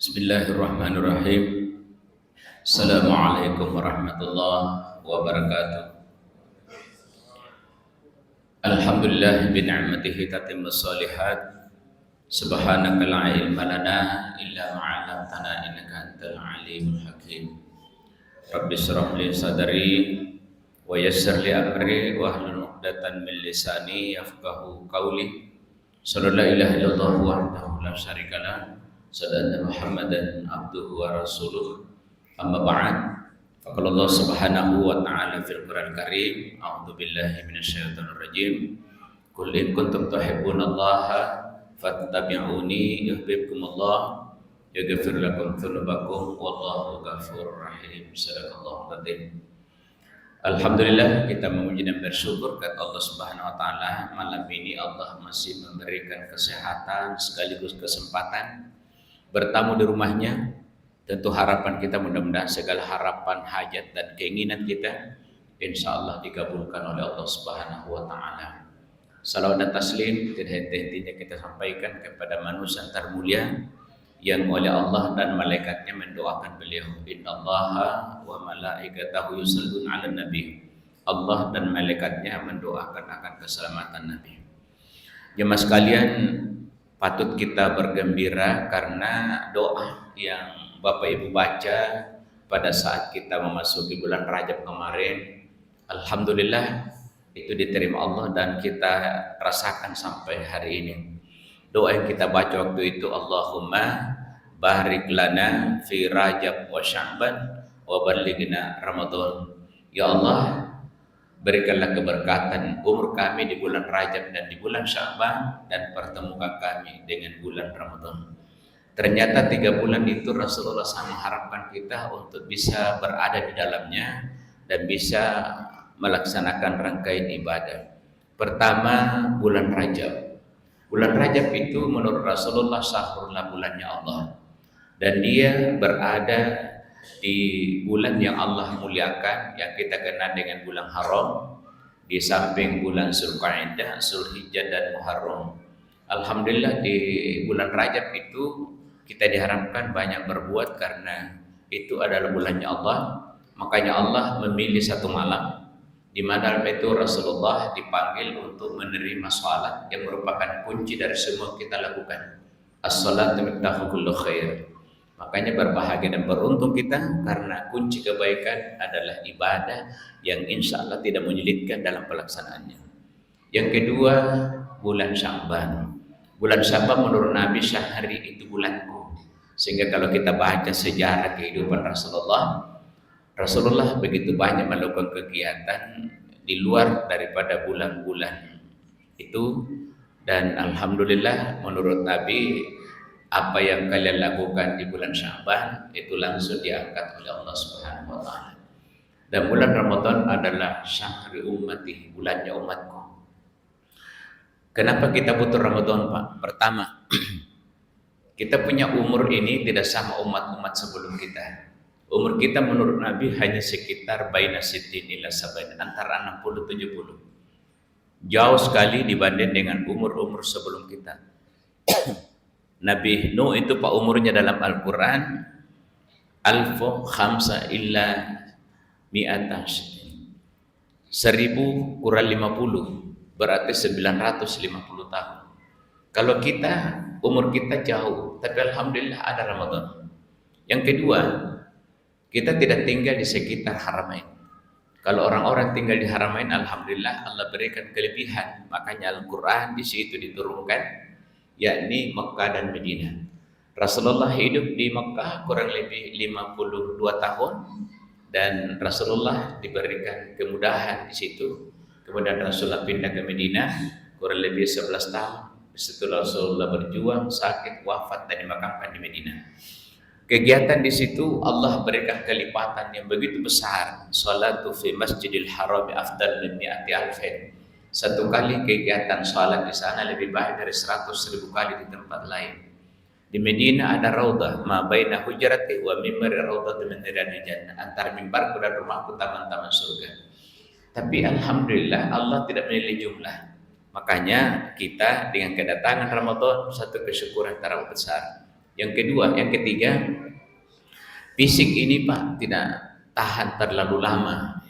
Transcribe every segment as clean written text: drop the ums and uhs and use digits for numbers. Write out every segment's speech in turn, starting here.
Bismillahirrahmanirrahim. Assalamualaikum warahmatullahi wabarakatuh. Alhamdulillah bi ni'matihi tatimmus shalihat. Subhanaka la ilma lana illa ma 'allamtana innaka antal alimul hakim. Rabbi shrah li sadri wa yassir li amri wa hlul 'uqdatam min lisani yafqahu qawli. Sallallahu la ilaha illallah wahdahu la syarikalah. Sadana Muhammadan abduhu wa rasuluh. Amma ba'd. Faqala Allah Subhanahu wa ta'ala fil Qur'an Karim, a'udzu billahi minasyaitonir rajim. Qul in kuntum tuhibbunallaha fattabi'uni yuhibbukumullah yaghfir lakum dzunubakum wallahu ghafurur rahim. Sadaqallahu adzim. Alhamdulillah, kita memuji dan bersyukur kepada Allah Subhanahu wa taala. Malam ini Allah masih memberikan kesehatan sekaligus kesempatan bertamu di rumahnya. Tentu harapan kita mudah-mudahan segala harapan, hajat dan keinginan kita insya Allah dikabulkan oleh Allah Subhanahu wa taala. Salawat dan taslim tidak henti-hentinya kita sampaikan kepada manusia termulia yang oleh Allah dan malaikatnya mendoakan beliau. Innallaha wa malaikatahu yusholluna 'alan nabi. Allah dan malaikatnya mendoakan akan keselamatan Nabi. Jemaah sekalian, patut kita bergembira karena doa yang Bapak Ibu baca pada saat kita memasuki bulan Rajab kemarin, alhamdulillah itu diterima Allah dan kita rasakan sampai hari ini. Doa yang kita baca waktu itu, Allahumma barik lana fi Rajab wa Sya'ban wa ballighna Ramadan. Ya Allah, berikanlah keberkatan umur kami di bulan Rajab dan di bulan Sya'ban, dan pertemukan kami dengan bulan Ramadan. Ternyata 3 bulan itu Rasulullah SAW mengharapkan kita untuk bisa berada di dalamnya dan bisa melaksanakan rangkaian ibadah. Pertama, bulan Rajab. Bulan Rajab itu menurut Rasulullah sahurlah bulannya Allah, dan dia berada di bulan yang Allah muliakan, yang kita kenal dengan bulan haram, di samping bulan Zulqa'dah, Zulhijjah dan Muharram. Alhamdulillah di bulan Rajab itu kita diharapkan banyak berbuat karena itu adalah bulannya Allah. Makanya Allah memilih satu malam di mana itu Rasulullah dipanggil untuk menerima salat yang merupakan kunci dari semua kita lakukan. As-salatu miftahu kulli khair. Makanya berbahagia dan beruntung kita karena kunci kebaikan adalah ibadah yang insya Allah tidak menyulitkan dalam pelaksanaannya. Yang kedua, bulan Sya'ban. Bulan Sya'ban menurut Nabi syahri itu bulanku. Sehingga kalau kita baca sejarah kehidupan Rasulullah begitu banyak melakukan kegiatan di luar daripada bulan-bulan itu, dan alhamdulillah menurut Nabi apa yang kalian lakukan di bulan Sya'ban itu langsung diangkat oleh Allah Subhanahu wa taala. Dan bulan Ramadan adalah syahri ummati, bulannya umatku. Kenapa kita butuh Ramadan, Pak? Pertama, kita punya umur ini tidak sama umat-umat sebelum kita. Umur kita menurut Nabi hanya sekitar baina sittin ila sabain, antara 60-70. Jauh sekali dibanding dengan umur-umur sebelum kita. Nabi Nuh itu Pak umurnya dalam Al-Quran alfu khamsa illa mi'ata 1000 kurang 50, berarti 950 tahun. Kalau kita, umur kita jauh, tapi alhamdulillah ada Ramadan. Yang kedua, kita tidak tinggal di sekitar Haramain. Kalau orang-orang tinggal di Haramain, alhamdulillah Allah berikan kelebihan. Makanya Al-Quran di situ diturunkan, yakni Mekah dan Madinah. Rasulullah hidup di Mekah kurang lebih 52 tahun, dan Rasulullah diberikan kemudahan di situ. Kemudian Rasulullah pindah ke Madinah kurang lebih 11 tahun. Setelah Rasulullah berjuang, sakit, wafat dan dimakamkan di Madinah. Kegiatan di situ Allah berikan kelipatan yang begitu besar. Salatu fi Masjidil Haram afdal min mi'ati alfin. Satu kali kegiatan salat di sana lebih baik dari 100.000 kali di tempat lain. Di Madinah ada raudhah, ma baina hujrati wa mimbari raudhah min riyadil jannah. Antara mimbarku dan rumahku taman-taman surga. Tapi alhamdulillah Allah tidak menilai jumlah. Makanya kita dengan kedatangan Ramadan satu kesyukuran teramat besar. Yang kedua, yang ketiga, fisik ini Pak tidak tahan terlalu lama.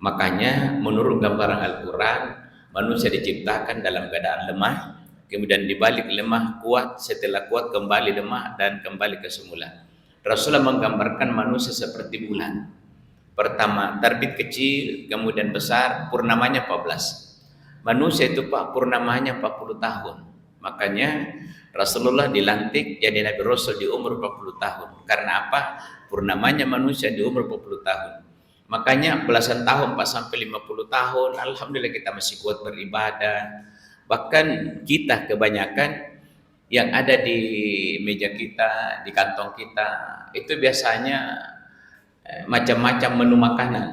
Makanya menurut gambaran Al-Quran, manusia diciptakan dalam keadaan lemah, kemudian dibalik lemah kuat, setelah kuat kembali lemah dan kembali ke semula. Rasulullah menggambarkan manusia seperti bulan. Pertama terbit kecil, kemudian besar, purnamanya 14. Manusia itu Pak purnamanya 40 tahun. Makanya Rasulullah dilantik jadi Nabi Rasul di umur 40 tahun. Karena apa? Purnamanya manusia di umur 40 tahun. Makanya belasan tahun Pak sampai 50 tahun, alhamdulillah kita masih kuat beribadah. Bahkan kita kebanyakan yang ada di meja kita, di kantong kita, itu biasanya macam-macam menu makanan.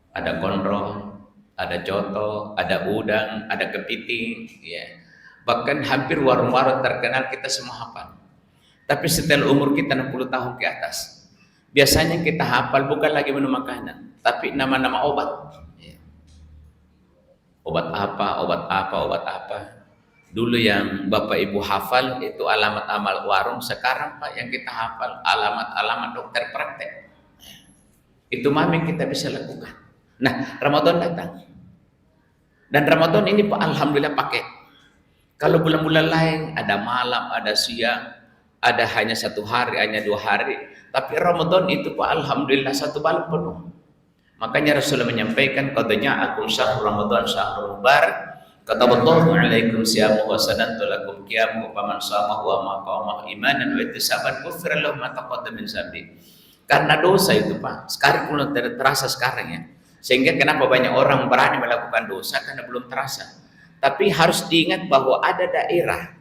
Ada kondro, ada coto, ada udang, ada kepiting, ya. Bahkan hampir warung-warung terkenal kita semua hafal. Tapi setelah umur kita 60 tahun ke atas, biasanya kita hafal bukan lagi menu makanan, tapi nama-nama obat. Ya. Obat apa, obat apa, obat apa. Dulu yang Bapak Ibu hafal itu alamat amal warung, sekarang Pak yang kita hafal alamat-alamat dokter praktek. Itu yang kita bisa lakukan. Nah, Ramadan datang. Dan Ramadan ini Pak alhamdulillah pakai. Kalau bulan-bulan lain ada malam, ada siang, ada hanya 1 hari, hanya 2 hari. Tapi Ramadan itu Pak alhamdulillah 1 malam penuh. Makanya Rasulullah menyampaikan qadnya akum syahrul Ramadan syahrul mubarak. Kataballahu alaikum siyamu wa sadantu lakum qiyamu wa man shamahu wa maqamahu imanan wa ihtisaban ghufira lahu ma taqaddama min dzambi. Karena dosa itu Pak, sekarang belum terasa sekarang ya. Sehingga kenapa banyak orang berani melakukan dosa karena belum terasa. Tapi harus diingat bahwa ada daerah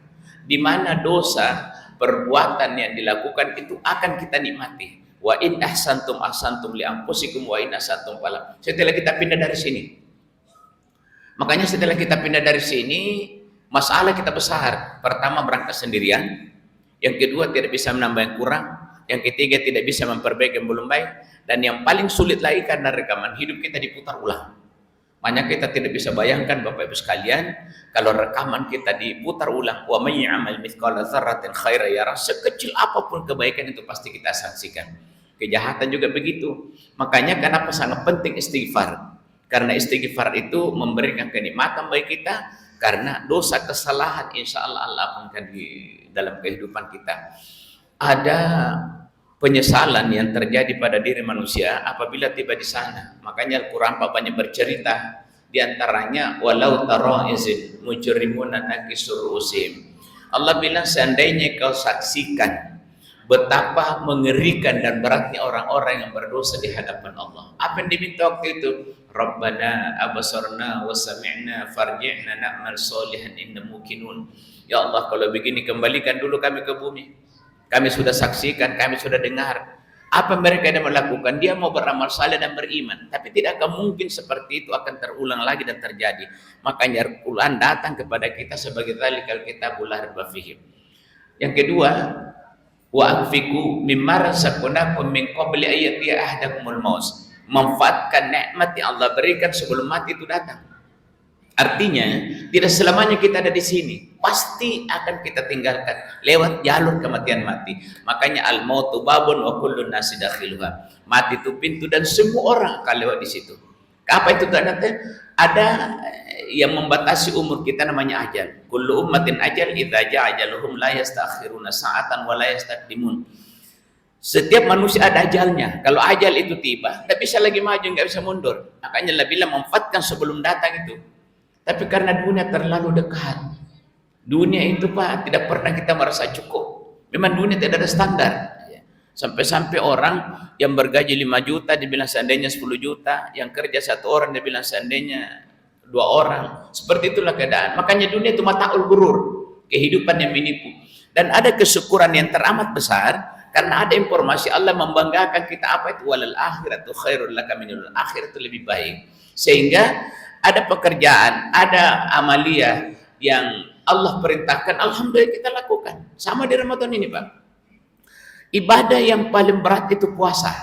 di mana dosa perbuatan yang dilakukan itu akan kita nikmati. Wa in ahsantum ahsantum li anfusikum wa in ahsantum falah. Setelah kita pindah dari sini. Makanya setelah kita pindah dari sini, masalah kita besar. Pertama berangkat sendirian, yang kedua tidak bisa menambah yang kurang, yang ketiga tidak bisa memperbaiki yang belum baik, dan yang paling sulit lagi karena rekaman hidup kita diputar ulang. Makanya kita tidak bisa bayangkan Bapak Ibu sekalian, kalau rekaman kita diputar ulang, wa may ya'mal mithqala dzarratin khairan yarah, sekecil apapun kebaikan itu pasti kita saksikan. Kejahatan juga begitu. Makanya kenapa sangat penting istighfar. Karena istighfar itu memberikan kenikmatan bagi kita, karena dosa kesalahan insya Allah Allah ampunikan di dalam kehidupan kita. Ada penyesalan yang terjadi pada diri manusia apabila tiba di sana. Makanya Al-Quran banyak bercerita, di antaranya walau tara izin mujrimuna nakisur usim. Allah bilang seandainya kau saksikan betapa mengerikan dan beratnya orang-orang yang berdosa di hadapan Allah. Apa yang diminta waktu itu? Rabbana abasarna wa sami'na farji'na na'mal solihan inna mukinun. Ya Allah, kalau begini kembalikan dulu kami ke bumi. Kami sudah saksikan, kami sudah dengar. Apa mereka yang melakukan? Dia mau beramal saleh dan beriman. Tapi tidak akan mungkin seperti itu akan terulang lagi dan terjadi. Makanya Al-Quran datang kepada kita sebagai dzalikal kitabul la raiba fihi. Yang kedua, wa anfiqu mimma razaqnakum min qabli ayati ahdakumul maut. Manfaatkan nikmat yang Allah berikan sebelum mati itu datang. Artinya tidak selamanya kita ada di sini, pasti akan kita tinggalkan lewat jalur kematian mati. Makanya al mautu babun wa kullun nasi dakhiluha. Mati itu pintu dan semua orang akan lewat di situ. Apa itu tandanya? Ada yang membatasi umur kita namanya ajal. Kullu ummatin ajal idza ja'a ajaluhum la yastakhiruna sa'atan wa la yastaqdimun. Setiap manusia ada ajalnya. Kalau ajal itu tiba, tidak bisa lagi maju, nggak bisa mundur. Makanya Allah bilang manfaatkan sebelum datang itu. Tapi karena dunia terlalu dekat, dunia itu Pak tidak pernah kita merasa cukup. Memang dunia tidak ada standar. Sampai-sampai orang yang bergaji 5 juta dibilang seandainya 10 juta, yang kerja 1 orang dibilang seandainya 2 orang. Seperti itulah keadaan. Makanya dunia itu mata'ul gurur, kehidupan yang menipu. Dan ada kesyukuran yang teramat besar. Karena ada informasi Allah membanggakan kita apa itu walal akhiratu khairul laka minal akhiratu lebih baik. Sehingga ada pekerjaan, ada amalia yang Allah perintahkan, alhamdulillah kita lakukan. Sama di Ramadan ini Pak. Ibadah yang paling berat itu puasa.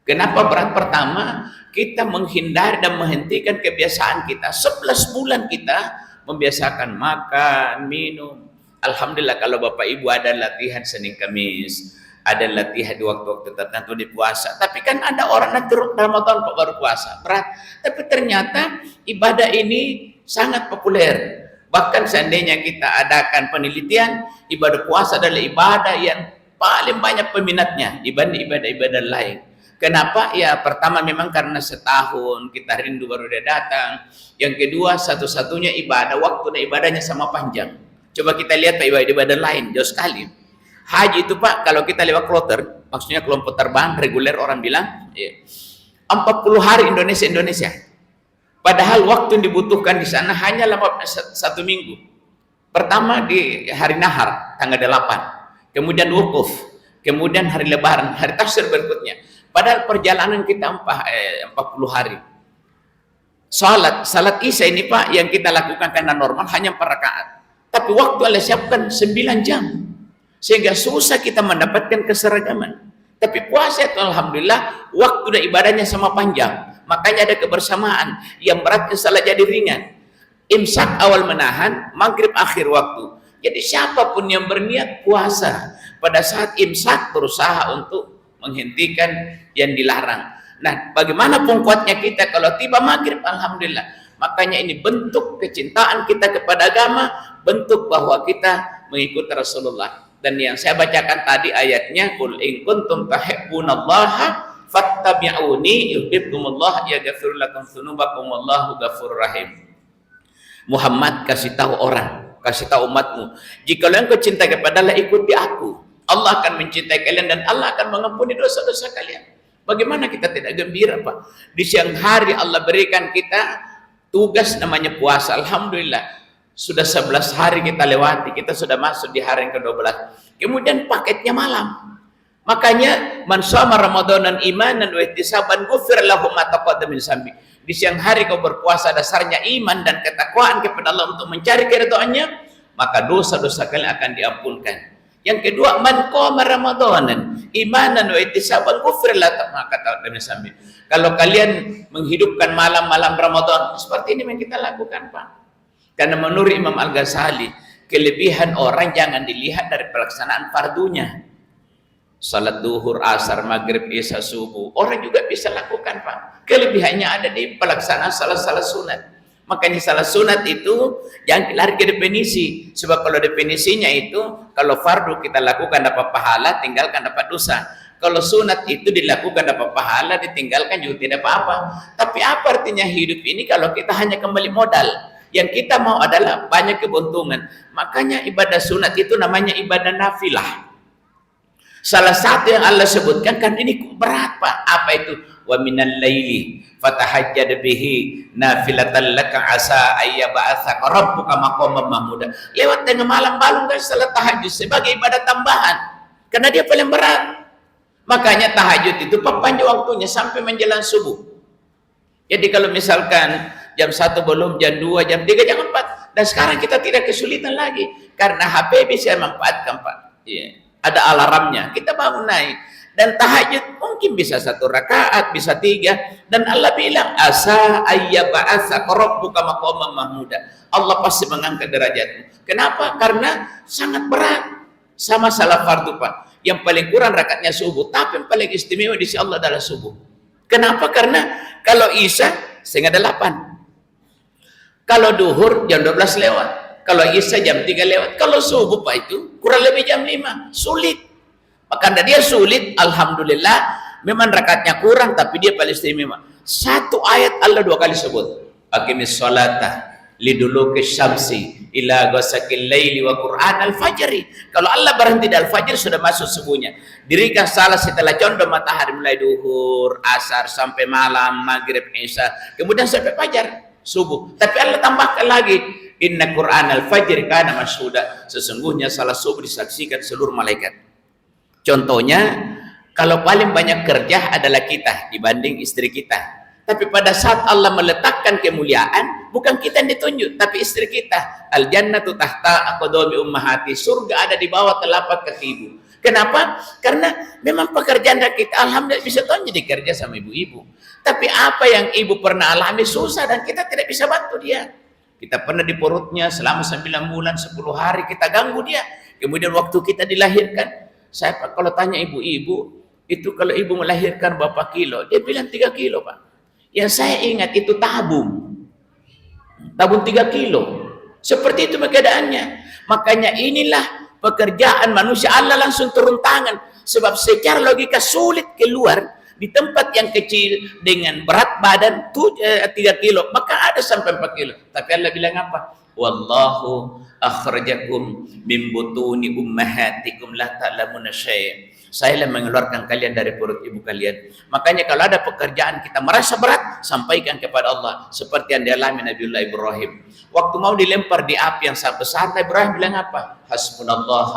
Kenapa berat? Pertama, kita menghindari dan menghentikan kebiasaan kita. 11 bulan kita membiasakan makan, minum, Alhamdulillah kalau Bapak Ibu ada latihan Senin Kamis, ada latihan di waktu-waktu tertentu di puasa. Tapi kan ada orang nanti Ramadan kok baru puasa, berat. Tapi ternyata ibadah ini sangat populer. Bahkan seandainya kita adakan penelitian, ibadah puasa adalah ibadah yang paling banyak peminatnya dibanding ibadah-ibadah lain. Kenapa? Ya pertama memang karena setahun kita rindu baru dia datang. Yang kedua satu-satunya ibadah, waktu dan ibadahnya sama panjang. Coba kita lihat Pak ibadah lain, jauh sekali. Haji itu Pak, kalau kita lewat kloter, maksudnya kelompok terbang reguler orang bilang, 40 hari Indonesia. Padahal waktu yang dibutuhkan di sana hanya 1 minggu. Pertama di hari Nahar, tanggal 8. Kemudian wukuf. Kemudian hari Lebaran, hari Tasyrik berikutnya. Padahal perjalanan kita 40 hari. Salat Isya ini Pak yang kita lakukan karena normal hanya 4 rakaat. Tapi waktu Allah siapkan 9 jam. Sehingga susah kita mendapatkan keseragaman. Tapi puasa itu alhamdulillah waktu dan ibadahnya sama panjang. Makanya ada kebersamaan. Yang beratnya salah jadi ringan. Imsak awal menahan, maghrib akhir waktu. Jadi siapapun yang berniat puasa pada saat imsak berusaha untuk menghentikan yang dilarang. Nah, bagaimanapun kuatnya kita kalau tiba maghrib, alhamdulillah. Makanya ini bentuk kecintaan kita kepada agama, bentuk bahwa kita mengikuti Rasulullah. Dan yang saya bacakan tadi ayatnya, qul in kuntum tuhibbunallaha fattabi'uni yuhibbukumullah yaghfir lakum dzunubakum wallahu ghafurur rahim. Muhammad kasih tahu orang, kasih tahu umatmu, jika kalian cinta kepada Allah, ikuti aku. Allah akan mencintai kalian dan Allah akan mengampuni dosa-dosa kalian. Bagaimana kita tidak gembira Pak? Di siang hari Allah berikan kita tugas namanya puasa. Alhamdulillah. Sudah 11 hari kita lewati. Kita sudah masuk di hari yang ke-12. Kemudian paketnya malam. Makanya man shoma ramadanan imanan wa ihtisaban ghufira lahu ma taqaddama min dzambi. Di siang hari kau berpuasa dasarnya iman dan ketakwaan kepada Allah untuk mencari keridhaannya, maka dosa-dosa kalian akan diampunkan. Yang kedua, man qama ramadanan imanan wa ihtisaban ghufira lahu ma taqaddama min dzambi. Kalau kalian menghidupkan malam-malam Ramadan, seperti ini yang kita lakukan Pak. Karena menurut Imam Al-Ghazali, kelebihan orang jangan dilihat dari pelaksanaan fardunya. Salat duhur, asar, maghrib, isya, subuh, orang juga bisa lakukan Pak. Kelebihannya ada di pelaksanaan salat-salat sunat. Makanya salat sunat itu jangan lari ke definisi. Sebab kalau definisinya itu, kalau fardu kita lakukan dapat pahala, tinggalkan dapat dosa. Kalau sunat itu dilakukan dapat pahala, ditinggalkan juga tidak apa-apa. Tapi apa artinya hidup ini kalau kita hanya kembali modal? Yang kita mau adalah banyak keuntungan. Makanya ibadah sunat itu namanya ibadah nafilah. Salah satu yang Allah sebutkan kan ini berat Pak. Apa itu? Wa minal laili fatahajjad bihi nafilatan laka asa ayyaba'atsaka rabbuka maqaman mahmuda. Lewat tengah malam balungkan salat tahajud sebagai ibadah tambahan. Karena dia paling berat. Makanya tahajud itu perpanjang waktunya sampai menjelang subuh. Jadi kalau misalkan jam 1 belum, jam 2, jam 3, jam 4. Dan sekarang kita tidak kesulitan lagi. Karena HP bisa manfaatkan Pak. Ada alarmnya, kita bangun naik. Dan tahajud mungkin bisa 1 rakaat, bisa 3. Dan Allah bilang, asa ayyaba'atsaka rabbuka maqaman mahmuda. Allah pasti mengangkat derajatmu. Kenapa? Karena sangat berat. Sama salat fardu Pak. Yang paling kurang rakaatnya subuh. Tapi yang paling istimewa di sisi Allah adalah subuh. Kenapa? Karena kalau Isya, 7:30. Kalau duhur, jam 12 lewat. Kalau Isya jam 3 lewat. Kalau subuh Pak itu kurang lebih jam 5. Sulit. Maka dia sulit, alhamdulillah. Memang rakaatnya kurang, tapi dia paling istimewa. 1 ayat Allah 2 kali sebut. Aqimis sholata liduluki syamsi ila ghasaqil laili wa qur'an al-fajri. Kalau Allah berhenti di al-fajr sudah masuk subuhnya. Dirikan salat setelah condong matahari mulai duhur, asar sampai malam, maghrib, isya. Kemudian sampai fajar, subuh. Tapi Allah tambahkan lagi, inna Qur'an al-fajr kana masyhuda. Sesungguhnya salat subuh disaksikan seluruh malaikat. Contohnya, kalau paling banyak kerja adalah kita dibanding istri kita. Tapi pada saat Allah meletakkan kemuliaan, bukan kita yang ditunjuk, tapi istri kita. Al-jannatu tahta aqdami ummahati. Surga ada di bawah telapak kaki ibu. Kenapa? Karena memang pekerjaan kita, alhamdulillah bisa tunjuk dikerja sama ibu-ibu. Tapi apa yang ibu pernah alami susah dan kita tidak bisa bantu dia. Kita pernah di perutnya selama 9 bulan, 10 hari kita ganggu dia. Kemudian waktu kita dilahirkan, saya kalau tanya ibu-ibu, itu kalau ibu melahirkan berapa kilo? Dia bilang 3 kilo, Pak. Yang saya ingat itu tabung 3 kilo. Seperti itu keadaannya. Makanya inilah pekerjaan manusia. Allah langsung turun tangan. Sebab secara logika sulit keluar di tempat yang kecil dengan berat badan 3 kilo, maka ada sampai 4 kilo. Tapi Allah bilang apa? Wallahu akhrajakum min butuni ummahatikum la ta'lamuna syai'. Saya yang mengeluarkan kalian dari perut ibu kalian. Makanya kalau ada pekerjaan kita merasa berat, sampaikan kepada Allah. Seperti yang dialami Nabiullah Ibrahim. Waktu mau dilempar di api yang sangat besar, Nabi Ibrahim bilang apa? Hasbunallah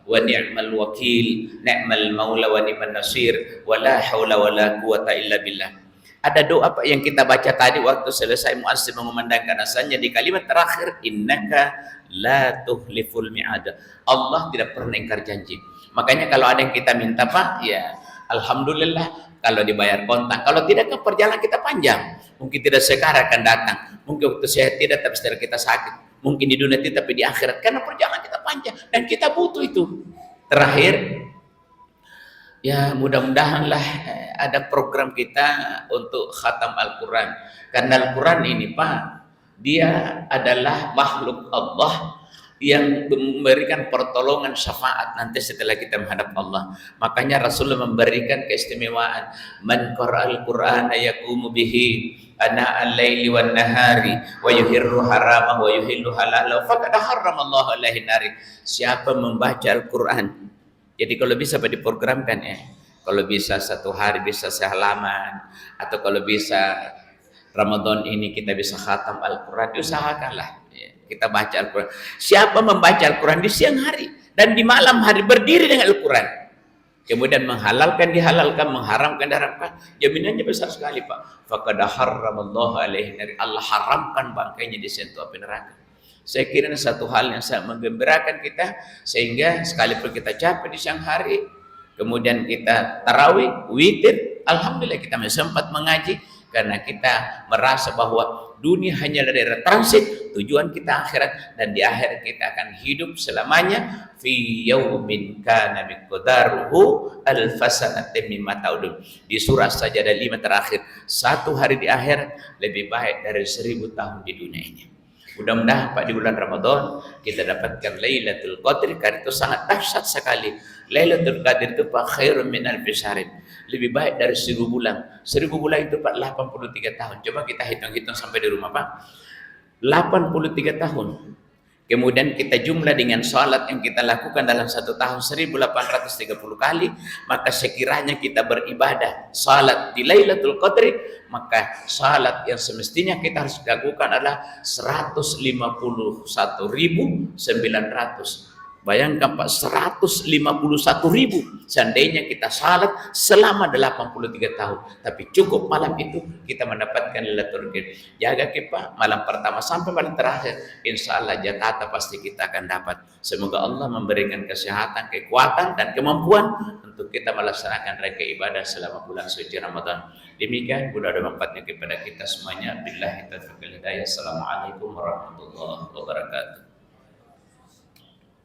wa ni'mal wakil, ni'mal maula wa ni'man nasir, wa la hawla wa la quwata illa billah. Ada doa Pak yang kita baca tadi waktu selesai muazzin mengumandangkan azannya di kalimat terakhir, innaka la tuhliful mi'ad. Allah tidak pernah ingkar janji. Makanya kalau ada yang kita minta Pak, ya alhamdulillah kalau dibayar kontak. Kalau tidak kan perjalanan kita panjang. Mungkin tidak sekarang akan datang. Mungkin waktu sehat tidak, tapi setelah kita sakit. Mungkin di dunia tidak, tapi di akhirat. Karena perjalanan kita panjang. Dan kita butuh itu. Terakhir, ya mudah-mudahanlah ada program kita untuk khatam Al-Quran. Karena Al-Quran ini Pak, dia adalah makhluk Allah yang memberikan pertolongan syafaat nanti setelah kita menghadap Allah. Makanya Rasulullah memberikan keistimewaan, man qara'al Qur'ana yaqumu bihi ana al-laili wan nahari wa yuhirru harama wa yuhillu halala faqad harramallahu alaihi nari. Siapa membaca Al-Qur'an, jadi kalau bisa diprogramkan ya, kalau bisa 1 hari bisa sehalaman, atau kalau bisa Ramadan ini kita bisa khatam Al-Quran, diusahakanlah ya, kita baca Al-Quran. Siapa membaca Al-Quran di siang hari dan di malam hari berdiri dengan Al-Quran, kemudian menghalalkan dihalalkan, mengharamkan diharamkan, jaminannya besar sekali Pak. Faqad harramallahu alaihi nari. Allah haramkan bangkainya disentuh api neraka. Saya kira satu hal yang sangat menggembirakan kita, sehingga sekalipun kita capek di siang hari, kemudian kita tarawih, witir, alhamdulillah kita masih sempat mengaji, karena kita merasa bahwa dunia hanyalah daerah transit, tujuan kita akhirat, dan di akhirat kita akan hidup selamanya. Fi yaumin kana miqdaruhu alfasanatin mimma ta'udun. Di surah saja ada 5 terakhir. 1 hari di akhirat lebih baik dari 1000 tahun di dunia ini. Mudah-mudahan Pak di bulan Ramadan kita dapatkan Lailatul Qadri, karena itu sangat dahsyat sekali. Lailatul Qadri itu Pak khairun min alfi syahrin. Lebih baik dari 1000 bulan. 1000 bulan itu Pak 83 tahun. Coba kita hitung-hitung sampai di rumah Pak. 83 tahun. Kemudian kita jumlah dengan salat yang kita lakukan dalam 1 tahun 1830 kali, maka sekiranya kita beribadah salat di Lailatul Qadri, maka salat yang semestinya kita harus lakukan adalah 151.900. Bayangkan Pak, 151.000 seandainya kita salat selama 83 tahun. Tapi cukup malam itu kita mendapatkan Lailatul Qadar. Jaga Pak, malam pertama sampai malam terakhir, insya Allah jatah pasti kita akan dapat. Semoga Allah memberikan kesehatan, kekuatan, dan kemampuan untuk kita melaksanakan rangka ibadah selama bulan suci Ramadan. Demikian, mudah-mudahan manfaatnya kepada kita semuanya. Billahi taufiq wal hidayah. Assalamualaikum warahmatullahi wabarakatuh.